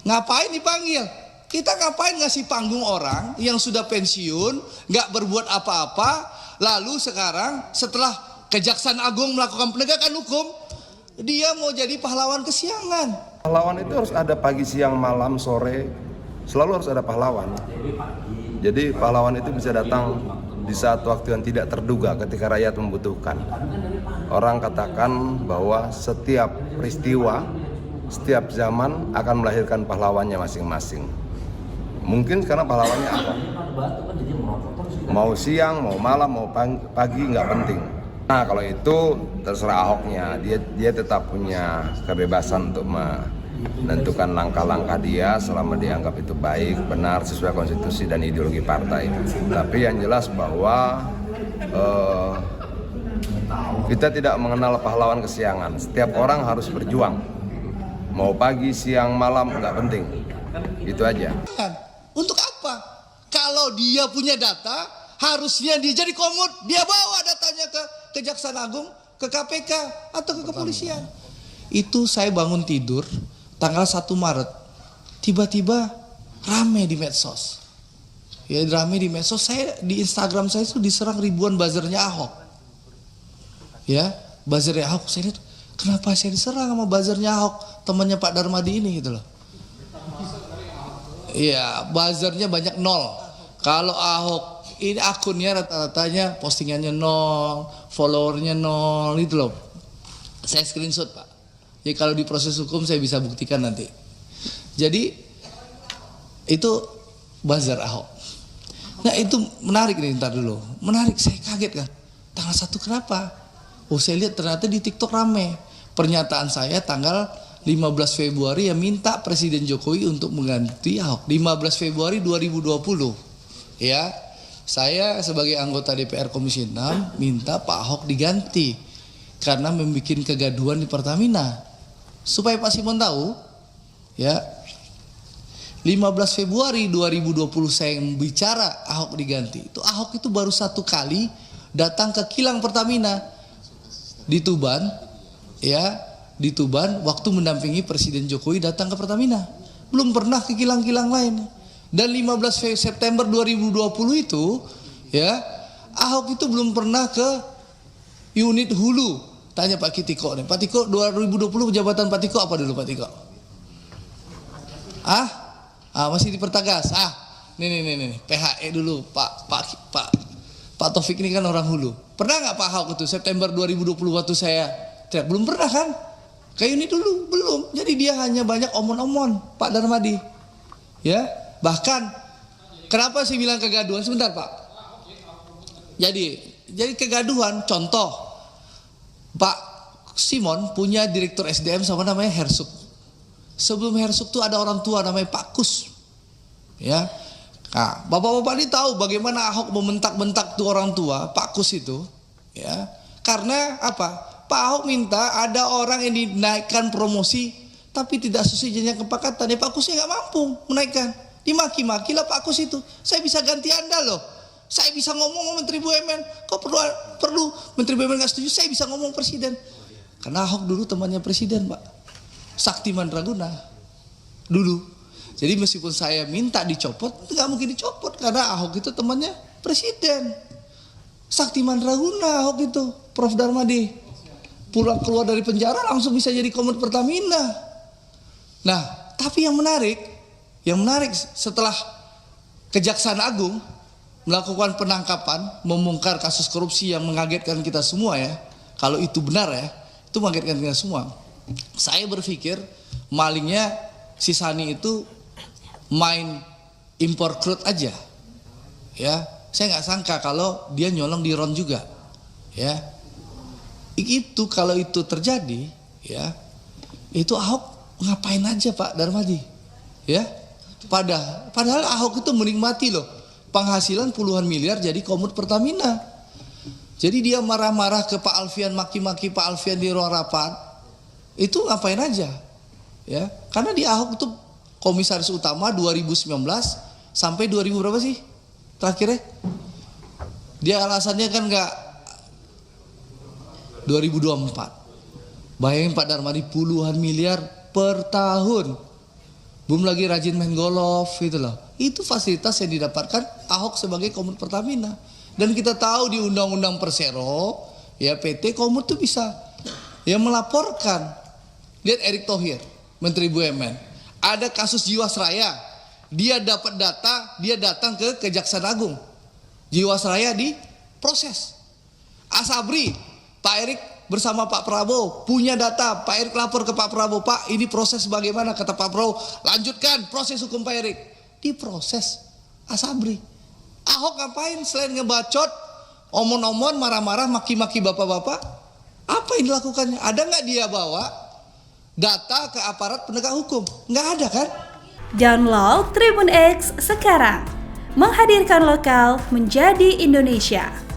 Ngapain dipanggil? Kita ngapain ngasih panggung orang yang sudah pensiun, nggak berbuat apa-apa, lalu sekarang setelah Kejaksaan Agung melakukan penegakan hukum, dia mau jadi pahlawan kesiangan. Pahlawan itu harus ada pagi, siang, malam, sore, selalu harus ada pahlawan. Jadi pahlawan itu bisa datang di saat waktu yang tidak terduga ketika rakyat membutuhkan. Orang katakan bahwa setiap peristiwa, setiap zaman akan melahirkan pahlawannya masing-masing. Mungkin karena pahlawannya apa? Mau siang, mau malam, mau pagi, nggak penting. Nah kalau itu terserah Ahoknya, dia tetap punya kebebasan untuk menentukan langkah-langkah dia selama dianggap itu baik, benar, sesuai konstitusi dan ideologi partai. Tapi yang jelas bahwa kita tidak mengenal pahlawan kesiangan. Setiap orang harus berjuang. Mau pagi, siang, malam, nggak penting. Itu aja. Untuk apa? Kalau dia punya data, harusnya dia jadi komut. Dia bawa datanya ke Kejaksaan Agung, ke KPK, atau ke kepolisian. Itu saya bangun tidur tanggal 1 Maret. Tiba-tiba rame di medsos. Ya rame di medsos. Saya di Instagram saya itu diserang ribuan buzzernya Ahok. Ya, buzzernya Ahok. Saya lihat, kenapa saya diserang sama buzzernya Ahok, temannya Pak Darmadi ini gitu loh. Iya, buzzernya banyak 0. Kalau Ahok ini akunnya rata-ratanya postingannya 0, followernya 0 gitu loh. Saya screenshot Pak. Jadi kalau di proses hukum saya bisa buktikan nanti. Jadi itu buzzer Ahok. Nah itu menarik nih, ntar dulu. Menarik, saya kaget kan. Tanggal 1 kenapa? Oh saya lihat ternyata di TikTok rame. Pernyataan saya tanggal 15 Februari yang minta Presiden Jokowi untuk mengganti Ahok. 15 Februari 2020. Ya, saya sebagai anggota DPR Komisi 6 minta Pak Ahok diganti karena membuat kegaduhan di Pertamina. Supaya Pak Simon tahu, ya, 15 Februari 2020 saya bicara Ahok diganti. Itu Ahok itu baru 1 kali datang ke kilang Pertamina di Tuban, ya. Di Tuban waktu mendampingi Presiden Jokowi datang ke Pertamina. Belum pernah ke kilang-kilang lain. Dan 15 September 2020 itu ya Ahok itu belum pernah ke unit hulu. Tanya Pak Kitiko nih. Pak Tiko 2020 jabatan Pak Tiko apa dulu Pak Tiko? Masih di Pertagas. Nih. PHE dulu Pak Taufik ini kan orang hulu. Pernah nggak Pak Ahok itu September 2020 waktu saya belum pernah kan? Kayak ini dulu belum. Jadi dia hanya banyak omon-omon Pak Darmadi. Ya, bahkan kenapa saya bilang kegaduhan sebentar Pak? Jadi kegaduhan contoh Pak Simon punya direktur SDM sama namanya Hersuk. Sebelum Hersuk tuh ada orang tua namanya Pak Kus. Ya. Nah, bapak-bapak ini tahu bagaimana Ahok membentak-bentak tuh orang tua Pak Kus itu, ya. Karena apa? Pak Ahok minta ada orang yang dinaikkan promosi tapi tidak sesuai jenjang kepangkatan. Ya Pak Kusnya nggak mampu menaikkan. Dimaki-makilah Pak Kus itu. Saya bisa ganti Anda loh. Saya bisa ngomong sama Menteri BUMN. Kok perlu Menteri BUMN nggak setuju? Saya bisa ngomong Presiden. Karena Ahok dulu temannya Presiden Pak. Sakti Mandraguna dulu. Jadi meskipun saya minta dicopot, nggak mungkin dicopot karena Ahok itu temannya Presiden. Sakti Mandraguna Ahok itu, Prof Darmadi. Pulang keluar dari penjara langsung bisa jadi komut Pertamina. Nah, tapi yang menarik setelah Kejaksaan Agung melakukan penangkapan, membongkar kasus korupsi yang mengagetkan kita semua ya. Kalau itu benar ya, itu mengagetkan kita semua. Saya berpikir malingnya si Sani itu main impor crude aja. Ya, saya nggak sangka kalau dia nyolong di RON juga. Ya. Itu kalau itu terjadi ya itu Ahok ngapain aja Pak Darmadi ya padahal Ahok itu menikmati loh penghasilan puluhan miliar jadi komut Pertamina. Jadi dia marah-marah ke Pak Alfian, maki-maki Pak Alfian di ruang rapat itu ngapain aja ya karena di Ahok itu komisaris utama 2019 sampai 2000 berapa sih terakhirnya dia alasannya kan nggak 2024. Bayangin Pak Darmadi puluhan miliar per tahun. belum lagi rajin main golf gitu loh. Itu fasilitas yang didapatkan Ahok sebagai Komut Pertamina. Dan kita tahu di Undang-Undang Persero, ya PT Komut tuh bisa ya melaporkan. Lihat Erick Thohir, Menteri BUMN, ada kasus Jiwasraya, dia dapat data, dia datang ke Kejaksaan Agung, Jiwasraya diproses. Asabri, Pak Erick bersama Pak Prabowo punya data, Pak Erick lapor ke Pak Prabowo, Pak ini proses bagaimana, kata Pak Prabowo, lanjutkan proses hukum Pak Erick, diproses Asabri. Ahok ngapain selain ngebacot, omon-omon, marah-marah, maki-maki bapak-bapak? Apa yang dilakukannya? Ada nggak dia bawa data ke aparat penegak hukum? Nggak ada kan? Download Tribun X sekarang, menghadirkan lokal menjadi Indonesia.